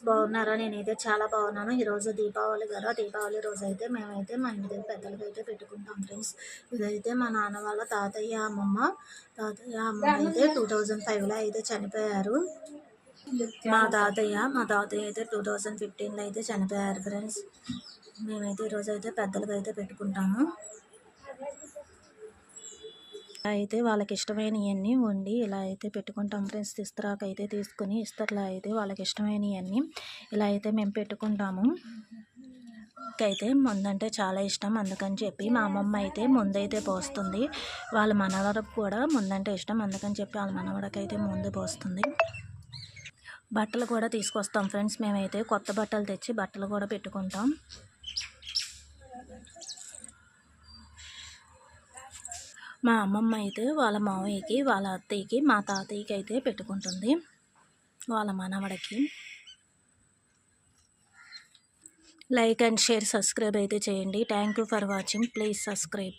బాగున్నారా? నేనైతే చాలా బాగున్నాను. ఈరోజు దీపావళి కదా! దీపావళి రోజైతే మేమైతే మా ఇంటి దగ్గర పెద్దలకైతే పెట్టుకుంటాం ఫ్రెండ్స్. ఇదైతే మా నాన్న వాళ్ళ తాతయ్య అమ్మమ్మ అయితే 2005లో అయితే చనిపోయారు. మా తాతయ్య అయితే 2015లో అయితే చనిపోయారు ఫ్రెండ్స్. మేమైతే ఈరోజైతే పెద్దలకైతే పెట్టుకుంటాము. అయితే వాళ్ళకి ఇష్టమైనవన్నీ వండి ఇలా అయితే పెట్టుకుంటాం ఫ్రెండ్స్. ఇస్తరాకైతే తీసుకుని ఇస్తర్లో అయితే వాళ్ళకి ఇష్టమైనవన్నీ ఇలా అయితే మేము పెట్టుకుంటాము. అయితే ముందంటే చాలా ఇష్టం, అందుకని చెప్పి మా అమ్మమ్మ అయితే ముందైతే పోస్తుంది. వాళ్ళ మనవరకు కూడా ముందంటే ఇష్టం, అందుకని చెప్పి వాళ్ళ మనవడికి అయితే ముందు పోస్తుంది. బట్టలు కూడా తీసుకొస్తాం ఫ్రెండ్స్. మేమైతే కొత్త బట్టలు తెచ్చి బట్టలు కూడా పెట్టుకుంటాం. మా అమ్మమ్మ అయితే వాళ్ళ మావయ్యకి, వాళ్ళ అత్తయ్యకి, మా తాతయ్యకి అయితే పెట్టుకుంటుంది, వాళ్ళ మనవడికి. లైక్ అండ్ షేర్, సబ్స్క్రైబ్ అయితే చేయండి. Thank you for watching. Please subscribe.